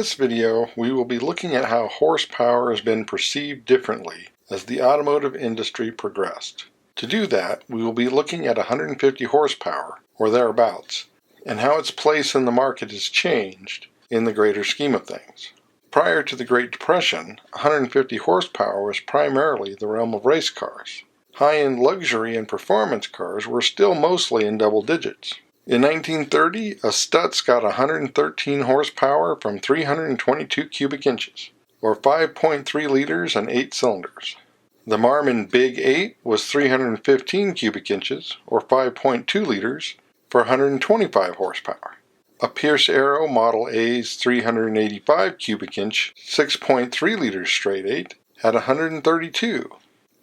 this video, we will be looking at how horsepower has been perceived differently as the automotive industry progressed. To do that, we will be looking at 150 horsepower, or thereabouts, and how its place in the market has changed in the greater scheme of things. Prior to the Great Depression, 150 horsepower was primarily the realm of race cars. High-end luxury and performance cars were still mostly in double digits. In 1930, a Stutz got 113 horsepower from 322 cubic inches, or 5.3 liters and 8 cylinders. The Marmon Big 8 was 315 cubic inches, or 5.2 liters, for 125 horsepower. A Pierce Arrow Model A's 385 cubic inch, 6.3 liters straight 8 had 132,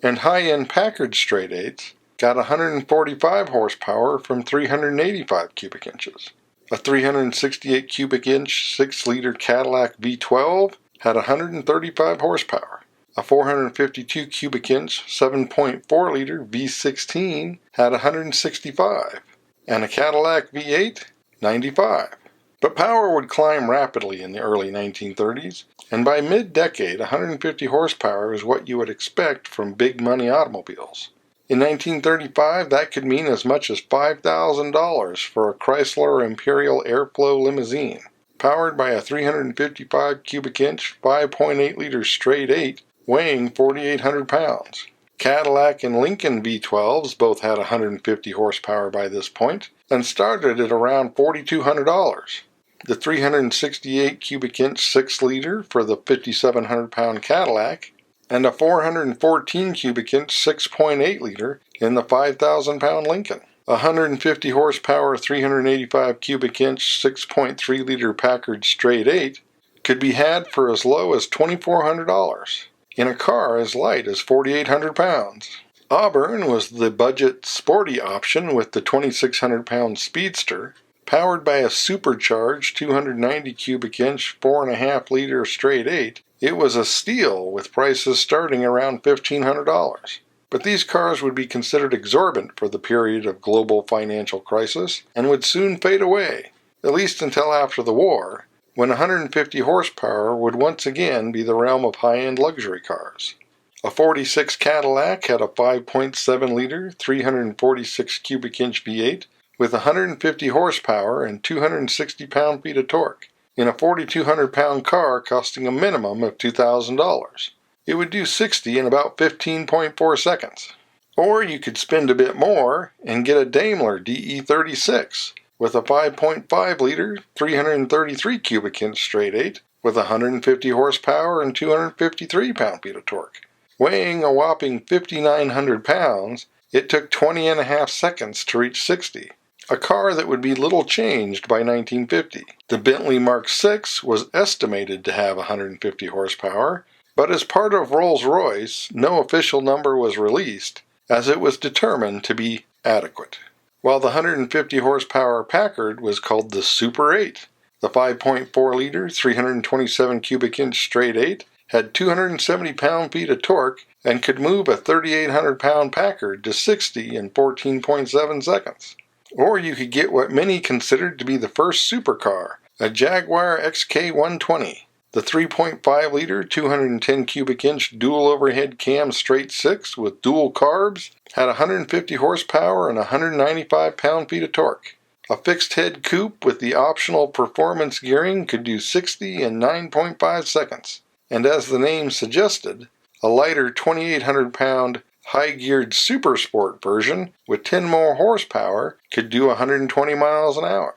and high-end Packard straight 8s got 145 horsepower from 385 cubic inches. A 368 cubic inch 6-liter Cadillac V12 had 135 horsepower. A 452 cubic inch 7.4 liter V16 had 165, and a Cadillac V8 95. But power would climb rapidly in the early 1930s, and by mid-decade 150 horsepower is what you would expect from big money automobiles. In 1935, that could mean as much as $5,000 for a Chrysler Imperial Airflow limousine, powered by a 355 cubic inch 5.8 liter straight 8 weighing 4,800 pounds. Cadillac and Lincoln V12s both had 150 horsepower by this point, and started at around $4,200. The 368 cubic inch 6-liter for the 5,700 pound Cadillac, and a 414 cubic inch 6.8 liter in the 5,000 pound Lincoln. A 150 horsepower 385 cubic inch 6.3 liter Packard straight 8 could be had for as low as $2,400 in a car as light as 4,800 pounds. Auburn was the budget sporty option with the 2,600 pound Speedster, powered by a supercharged 290 cubic inch 4.5 liter straight 8. It was a steal with prices starting around $1,500. But these cars would be considered exorbitant for the period of global financial crisis and would soon fade away, at least until after the war, when 150 horsepower would once again be the realm of high-end luxury cars. A 46 Cadillac had a 5.7 liter 346 cubic inch V8 with 150 horsepower and 260 pound-feet of torque, in a 4,200 pound car costing a minimum of $2,000. It would do 60 in about 15.4 seconds. Or you could spend a bit more and get a Daimler DE36 with a 5.5 liter 333 cubic inch straight 8 with 150 horsepower and 253 pound-feet of torque. Weighing a whopping 5,900 pounds, it took 20.5 seconds to reach 60. A car that would be little changed by 1950. The Bentley Mark VI was estimated to have 150 horsepower, but as part of Rolls-Royce, no official number was released, as it was determined to be adequate. While the 150 horsepower Packard was called the Super 8. The 5.4 liter 327 cubic inch straight 8 had 270 pound-feet of torque and could move a 3,800 pound Packard to 60 in 14.7 seconds. Or you could get what many considered to be the first supercar, a Jaguar XK120. The 3.5 liter 210 cubic inch dual overhead cam straight 6 with dual carbs had 150 horsepower and 195 pound-feet of torque. A fixed head coupe with the optional performance gearing could do 60 in 9.5 seconds. And as the name suggested, a lighter 2,800 pound high-geared Super Sport version with 10 more horsepower could do 120 miles an hour.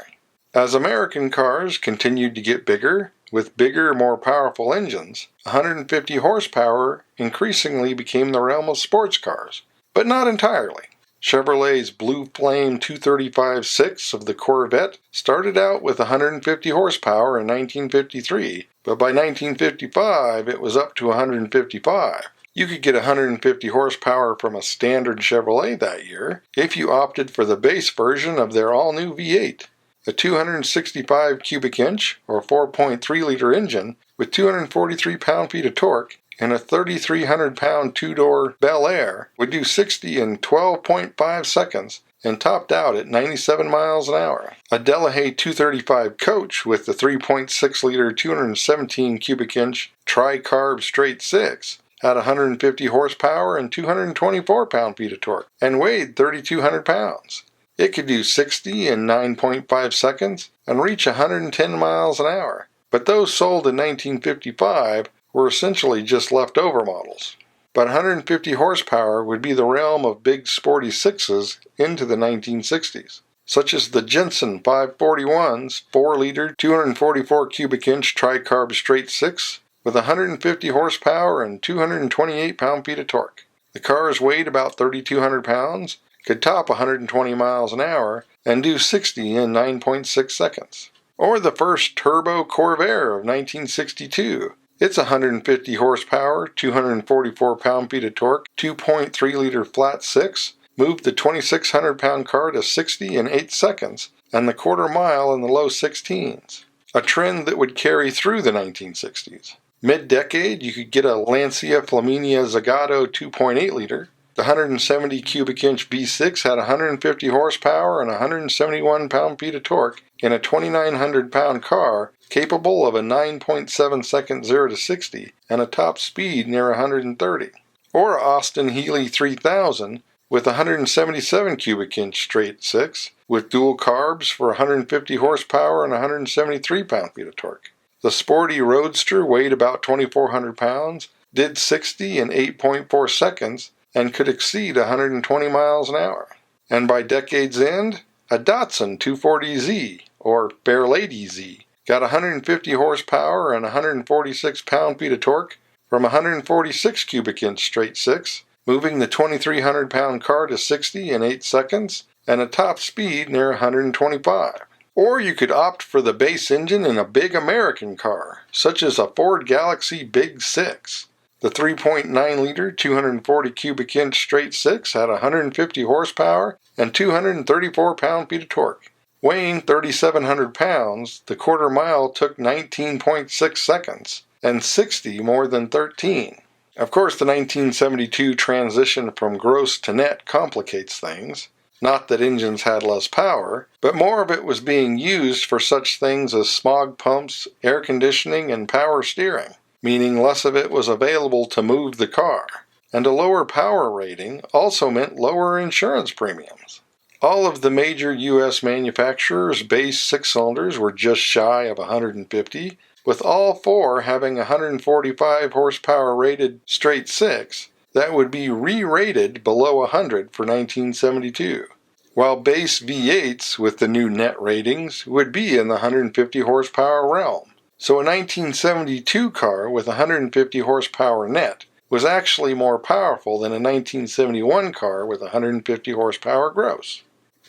As American cars continued to get bigger, with bigger, more powerful engines, 150 horsepower increasingly became the realm of sports cars, but not entirely. Chevrolet's Blue Flame 235-6 of the Corvette started out with 150 horsepower in 1953, but by 1955 it was up to 155. You could get 150 horsepower from a standard Chevrolet that year if you opted for the base version of their all-new V8, a 265 cubic inch or 4.3 liter engine with 243 pound-feet of torque and a 3,300 pound two-door Bel Air would do 60 in 12.5 seconds and topped out at 97 miles an hour. A Delahaye 235 coach with the 3.6-liter 217 cubic inch tri-carb straight six had 150 horsepower and 224 pound-feet of torque and weighed 3,200 pounds. It could do 60 in 9.5 seconds and reach 110 miles an hour, but those sold in 1955 were essentially just leftover models. But 150 horsepower would be the realm of big sporty sixes into the 1960s, such as the Jensen 541's 4-liter 244 cubic inch tri-carb straight six with 150 horsepower and 228 pound-feet of torque. The cars weighed about 3,200 pounds, could top 120 miles an hour, and do 60 in 9.6 seconds. Or the first turbo Corvair of 1962. It's 150 horsepower, 244 pound-feet of torque, 2.3-liter flat six, moved the 2,600-pound car to 60 in 8 seconds, and the quarter mile in the low 16s. A trend that would carry through the 1960s. Mid-decade, you could get a Lancia Flaminia Zagato 2.8-liter. The 170 cubic inch V6 had 150 horsepower and 171 pound-feet of torque in a 2,900-pound car capable of a 9.7 second 0 to 60 and a top speed near 130. Or a Austin Healey 3000 with 177 cubic inch straight six with dual carbs for 150 horsepower and 173 pound-feet of torque. The sporty Roadster weighed about 2,400 pounds, did 60 in 8.4 seconds, and could exceed 120 miles an hour. And by decade's end, a Datsun 240Z, or Fair Lady Z, got 150 horsepower and 146 pound-feet of torque from 146 cubic inch straight six, moving the 2,300-pound car to 60 in 8 seconds, and a top speed near 125. Or you could opt for the base engine in a big American car, such as a Ford Galaxie Big Six. The 3.9-liter 240 cubic inch straight six had 150 horsepower and 234 pound-feet of torque. Weighing 3,700 pounds, the quarter mile took 19.6 seconds, and 60 more than 13. Of course, the 1972 transition from gross to net complicates things. Not that engines had less power, but more of it was being used for such things as smog pumps, air conditioning, and power steering, meaning less of it was available to move the car. And a lower power rating also meant lower insurance premiums. All of the major U.S. manufacturers' base six-cylinders were just shy of 150, with all four having 145 horsepower rated straight six that would be re-rated below 100 for 1972, while base V8s with the new net ratings would be in the 150 horsepower realm. So a 1972 car with 150 horsepower net was actually more powerful than a 1971 car with 150 horsepower gross.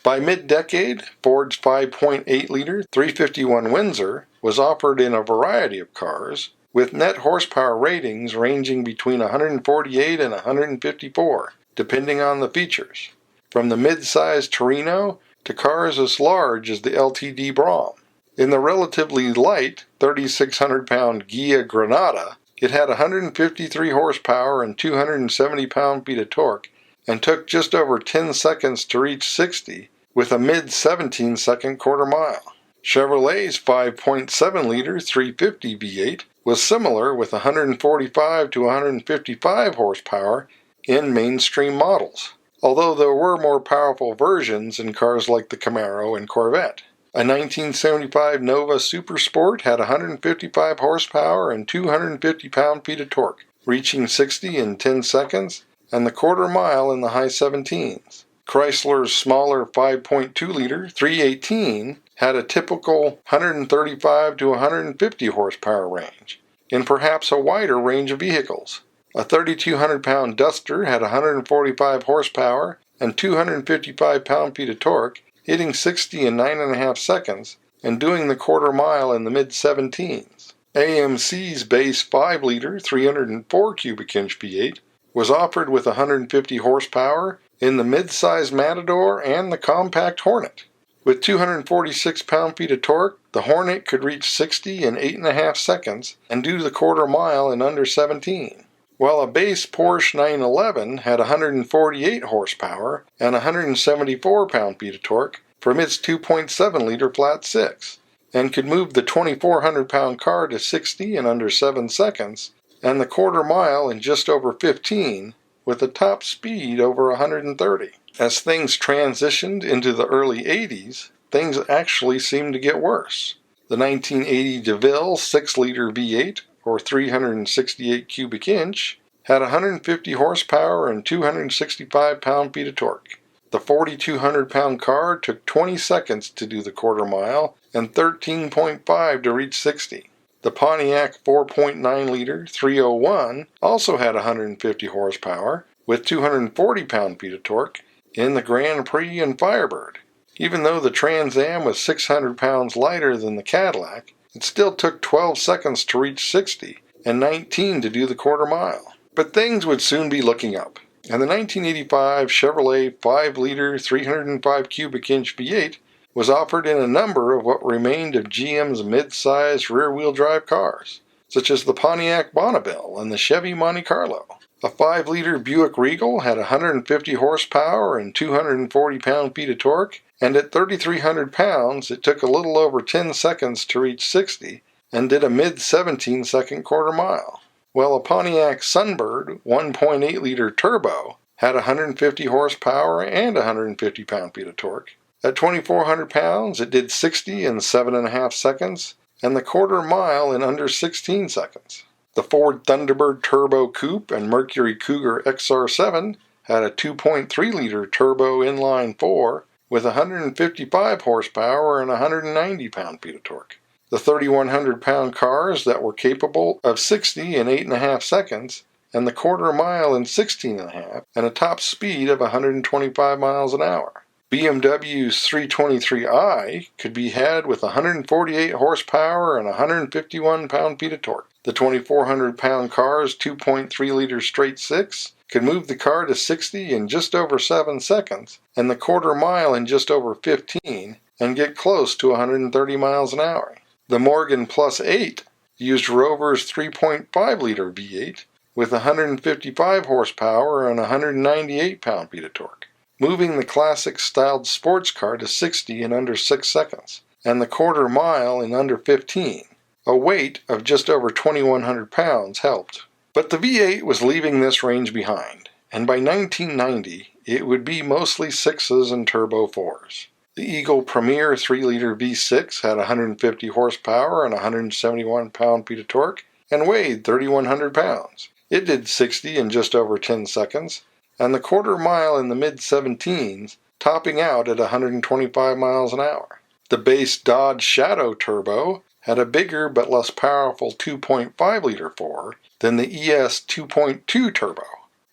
By mid-decade, Ford's 5.8-liter 351 Windsor was offered in a variety of cars, with net horsepower ratings ranging between 148 and 154, depending on the features, from the mid-sized Torino to cars as large as the LTD Brougham. In the relatively light 3,600-pound Ghia Granada, it had 153 horsepower and 270 pound-feet of torque, and took just over 10 seconds to reach 60, with a mid-17-second quarter mile. Chevrolet's 5.7-liter 350 V8 was similar with 145 to 155 horsepower in mainstream models, although there were more powerful versions in cars like the Camaro and Corvette. A 1975 Nova Super Sport had 155 horsepower and 250 pound-feet of torque, reaching 60 in 10 seconds, and the quarter mile in the high 17s. Chrysler's smaller 5.2-liter 318 had a typical 135 to 150 horsepower range, in perhaps a wider range of vehicles. A 3,200-pound Duster had 145 horsepower and 255 pound-feet of torque, hitting 60 in 9.5 seconds and doing the quarter mile in the mid-17s. AMC's base 5-liter 304 cubic inch V8 was offered with 150 horsepower in the mid-size Matador and the compact Hornet. With 246 pound-feet of torque, the Hornet could reach 60 in 8.5 seconds and do the quarter mile in under 17. while a base Porsche 911 had 148 horsepower and 174 pound-feet of torque from its 2.7-liter flat six, and could move the 2,400-pound car to 60 in under 7 seconds, and the quarter mile in just over 15, with a top speed over 130. As things transitioned into the early 80s, things actually seemed to get worse. The 1980 DeVille 6-liter V8, or 368 cubic inch, had 150 horsepower and 265 pound-feet of torque. The 4,200-pound car took 20 seconds to do the quarter mile and 13.5 to reach 60. The Pontiac 4.9-liter 301 also had 150 horsepower with 240 pound-feet of torque in the Grand Prix and Firebird. Even though the Trans Am was 600 pounds lighter than the Cadillac, it still took 12 seconds to reach 60 and 19 to do the quarter mile. But things would soon be looking up, and the 1985 Chevrolet 5-liter 305 cubic inch V8 was offered in a number of what remained of GM's mid-sized rear-wheel drive cars, such as the Pontiac Bonneville and the Chevy Monte Carlo. A 5-liter Buick Regal had 150 horsepower and 240 pound-feet of torque, and at 3,300 pounds it took a little over 10 seconds to reach 60 and did a mid-17-second quarter mile. While a Pontiac Sunbird 1.8-liter turbo had 150 horsepower and 150 pound-feet of torque. At 2,400 pounds, it did 60 in 7.5 seconds, and the quarter mile in under 16 seconds. The Ford Thunderbird Turbo Coupe and Mercury Cougar XR7 had a 2.3-liter turbo inline 4 with 155 horsepower and 190 pound-feet of torque. The 3,100-pound cars that were capable of 60 in 8.5 seconds and the quarter mile in 16.5 and a top speed of 125 miles an hour. BMW's 323i could be had with 148 horsepower and 151 pound-feet of torque. The 2,400-pound car's 2.3-liter straight six could move the car to 60 in just over 7 seconds and the quarter mile in just over 15 and get close to 130 miles an hour. The Morgan Plus 8 used Rover's 3.5-liter V8 with 155 horsepower and 198 pound-feet of torque, moving the classic-styled sports car to 60 in under 6 seconds, and the quarter mile in under 15. A weight of just over 2,100 pounds helped. But the V8 was leaving this range behind, and by 1990 it would be mostly 6s and turbo 4s. The Eagle Premier 3-liter V6 had 150 horsepower and 171 pound-feet of torque and weighed 3,100 pounds. It did 60 in just over 10 seconds, and the quarter mile in the mid-17s, topping out at 125 miles an hour. The base Dodge Shadow Turbo had a bigger but less powerful 2.5-liter 4 than the ES 2.2 Turbo.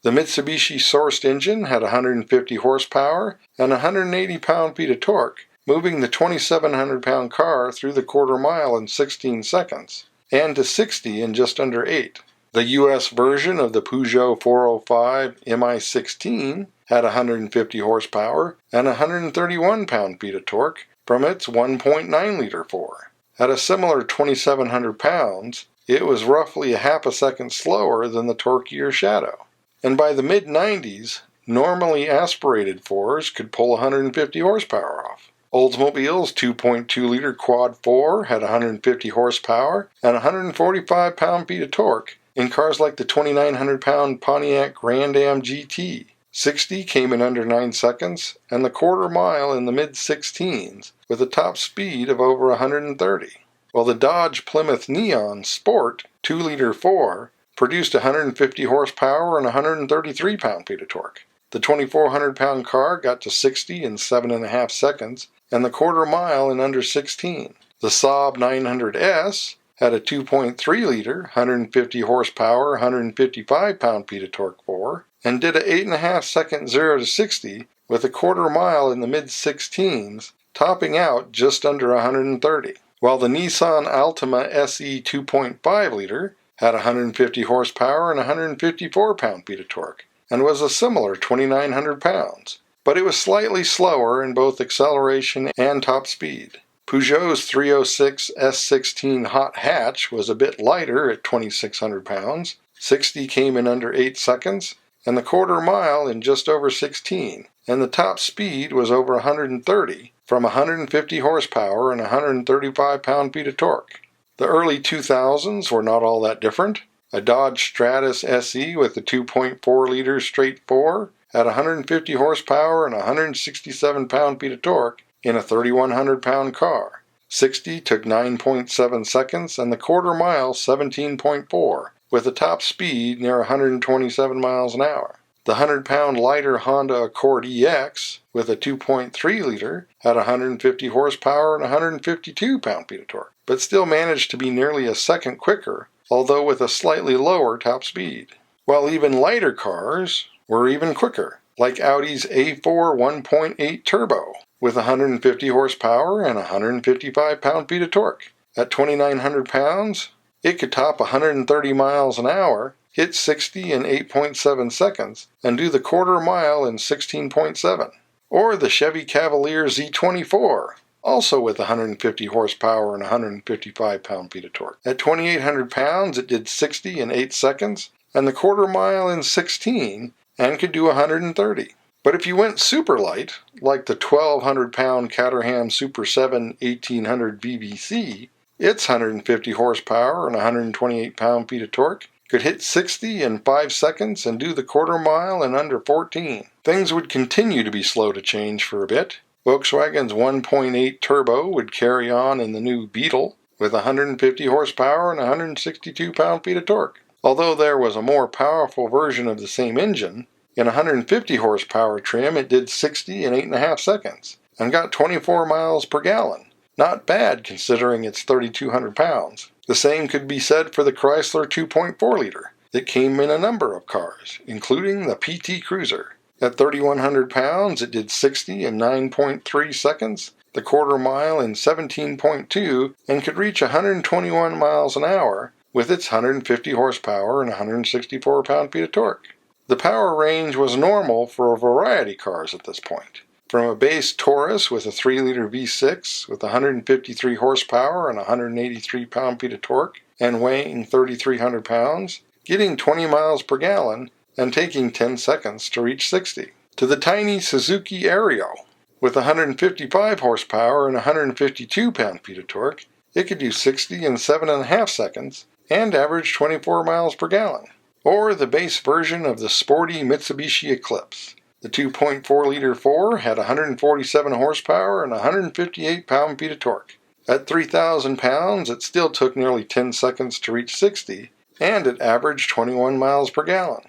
The Mitsubishi sourced engine had 150 horsepower and 180 pound-feet of torque, moving the 2,700-pound car through the quarter mile in 16 seconds, and to 60 in just under 8. The U.S. version of the Peugeot 405 Mi16 had 150 horsepower and 131 pound-feet of torque from its 1.9-liter 4. At a similar 2,700 pounds, it was roughly a half a second slower than the torquier Shadow. And by the mid-90s, normally aspirated 4s could pull 150 horsepower off. Oldsmobile's 2.2-liter Quad 4 had 150 horsepower and 145 pound-feet of torque in cars like the 2,900-pound Pontiac Grand Am GT. 60 came in under 9 seconds, and the quarter mile in the mid-16s, with a top speed of over 130. While the Dodge Plymouth Neon Sport 2-liter 4 produced 150 horsepower and 133 pound-feet of torque. The 2,400-pound car got to 60 in 7.5 seconds, and the quarter mile in under 16. The Saab 900S had a 2.3-liter, 150 horsepower, 155 pound-feet of torque 4, and did a 8.5-second 0 to 60 with a quarter mile in the mid-16s, topping out just under 130. While the Nissan Altima SE 2.5-liter had 150 horsepower and 154 pound-feet of torque, and was a similar 2,900 pounds, but it was slightly slower in both acceleration and top speed. Peugeot's 306 S16 hot hatch was a bit lighter at 2,600 pounds, 60 came in under 8 seconds, and the quarter mile in just over 16, and the top speed was over 130 from 150 horsepower and 135 pound-feet of torque. The early 2000s were not all that different. A Dodge Stratus SE with a 2.4-liter straight 4 had 150 horsepower and 167 pound-feet of torque in a 3,100 pound car. 60 took 9.7 seconds and the quarter mile 17.4, with a top speed near 127 miles an hour. The 100-pound lighter Honda Accord EX with a 2.3-liter had 150 horsepower and 152 pound-feet of torque, but still managed to be nearly a second quicker, although with a slightly lower top speed. While even lighter cars were even quicker, like Audi's A4 1.8 Turbo with 150 horsepower and 155 pound-feet of torque. At 2,900 pounds, it could top 130 miles an hour, hit 60 in 8.7 seconds, and do the quarter mile in 16.7. Or the Chevy Cavalier Z24, also with 150 horsepower and 155 pound-feet of torque. At 2,800 pounds, it did 60 in 8 seconds, and the quarter mile in 16, and could do 130. But if you went super light, like the 1,200-pound Caterham Super 7 1800 VBC, its 150 horsepower and 128 pound-feet of torque could hit 60 in 5 seconds and do the quarter mile in under 14. Things would continue to be slow to change for a bit. Volkswagen's 1.8 Turbo would carry on in the new Beetle with 150 horsepower and 162 pound-feet of torque. Although there was a more powerful version of the same engine, in 150 horsepower trim it did 60 in 8.5 seconds and got 24 miles per gallon. Not bad considering it's 3,200 pounds. The same could be said for the Chrysler 2.4-liter that came in a number of cars, including the PT Cruiser. At 3,100 pounds, it did 60 in 9.3 seconds, the quarter mile in 17.2, and could reach 121 miles an hour with its 150 horsepower and 164 pound-feet of torque. The power range was normal for a variety cars at this point. From a base Taurus with a 3-liter V6 with 153 horsepower and 183 pound-feet of torque and weighing 3,300 pounds, getting 20 miles per gallon and taking 10 seconds to reach 60. To the tiny Suzuki Ario with 155 horsepower and 152 pound-feet of torque, it could do 60 in 7.5 seconds and average 24 miles per gallon. Or the base version of the sporty Mitsubishi Eclipse. The 2.4-liter 4 had 147 horsepower and 158 pound-feet of torque. At 3,000 pounds, it still took nearly 10 seconds to reach 60, and it averaged 21 miles per gallon.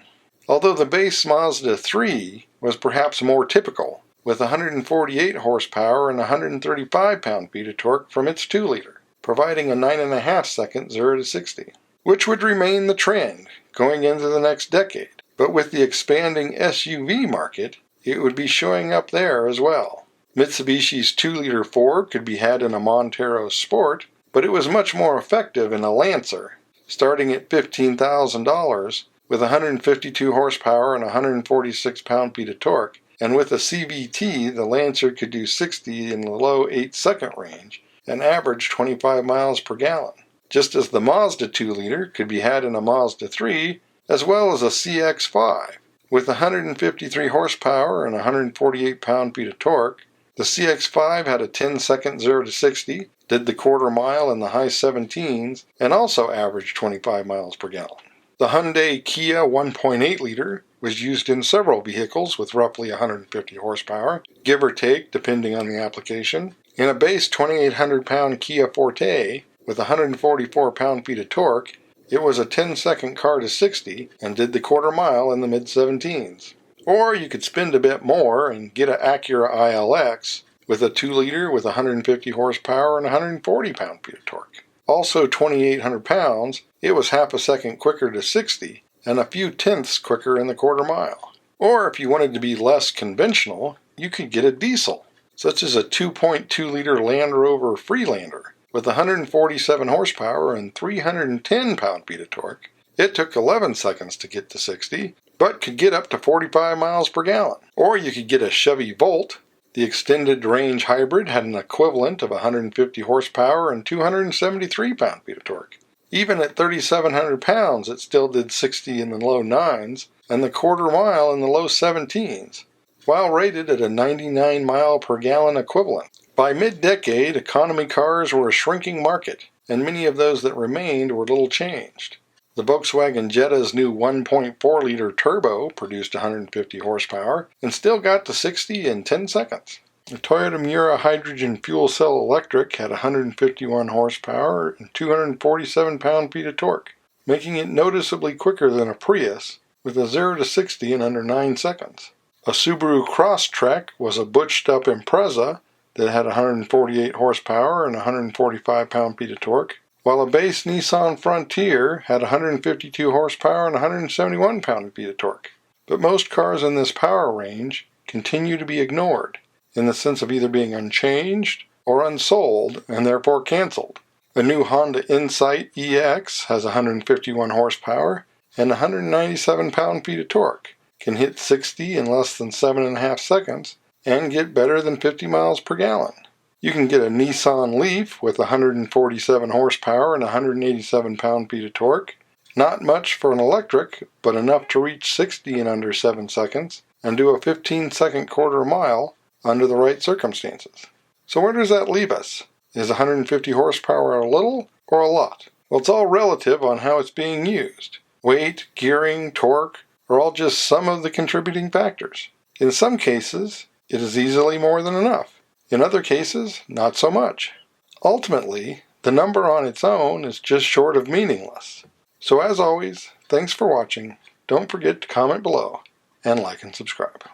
Although the base Mazda 3 was perhaps more typical, with 148 horsepower and 135 pound-feet of torque from its 2-liter, providing a 9.5 second 0 to 60, which would remain the trend going into the next decade. But with the expanding SUV market, it would be showing up there as well. Mitsubishi's 2-liter 4 could be had in a Montero Sport, but it was much more effective in a Lancer, starting at $15,000 with 152 horsepower and 146 pound-feet of torque, and with a CVT, the Lancer could do 60 in the low 8-second range and average 25 miles per gallon. Just as the Mazda 2-liter could be had in a Mazda 3, as well as a CX-5. With 153 horsepower and 148 pound-feet of torque, the CX-5 had a 10-second 0 to 60, did the quarter mile in the high 17s, and also averaged 25 miles per gallon. The Hyundai Kia 1.8-liter was used in several vehicles with roughly 150 horsepower, give or take depending on the application. In a base 2,800-pound Kia Forte with 144 pound-feet of torque, it was a 10-second car to 60 and did the quarter mile in the mid-17s. Or you could spend a bit more and get an Acura ILX with a 2-liter with 150 horsepower and 140 pound-feet of torque. Also 2,800 pounds, it was half a second quicker to 60 and a few tenths quicker in the quarter mile. Or if you wanted to be less conventional, you could get a diesel, such as a 2.2-liter Land Rover Freelander with 147 horsepower and 310 pound-feet of torque. It took 11 seconds to get to 60, but could get up to 45 miles per gallon. Or you could get a Chevy Volt. The extended range hybrid had an equivalent of 150 horsepower and 273 pound-feet of torque. Even at 3,700 pounds, it still did 60 in the low 9s and the quarter mile in the low 17s, while rated at a 99 mile per gallon equivalent. By mid-decade, economy cars were a shrinking market, and many of those that remained were little changed. The Volkswagen Jetta's new 1.4-liter turbo produced 150 horsepower and still got to 60 in 10 seconds. The Toyota Miura hydrogen fuel cell electric had 151 horsepower and 247 pound-feet of torque, making it noticeably quicker than a Prius with a 0 to 60 in under 9 seconds. A Subaru Crosstrek was a butched-up Impreza that had 148 horsepower and 145 pound-feet of torque, while a base Nissan Frontier had 152 horsepower and 171 pound-feet of torque. But most cars in this power range continue to be ignored, in the sense of either being unchanged or unsold and therefore canceled. The new Honda Insight EX has 151 horsepower and 197 pound-feet of torque, can hit 60 in less than 7.5 seconds, and get better than 50 miles per gallon. You can get a Nissan Leaf with 147 horsepower and 187 pound-feet of torque. Not much for an electric, but enough to reach 60 in under 7 seconds and do a 15-second quarter mile under the right circumstances. So where does that leave us? Is 150 horsepower a little or a lot? Well, it's all relative on how it's being used. Weight, gearing, torque are all just some of the contributing factors. In some cases, it is easily more than enough. In other cases, not so much. Ultimately, the number on its own is just short of meaningless. So as always, thanks for watching. Don't forget to comment below and like and subscribe.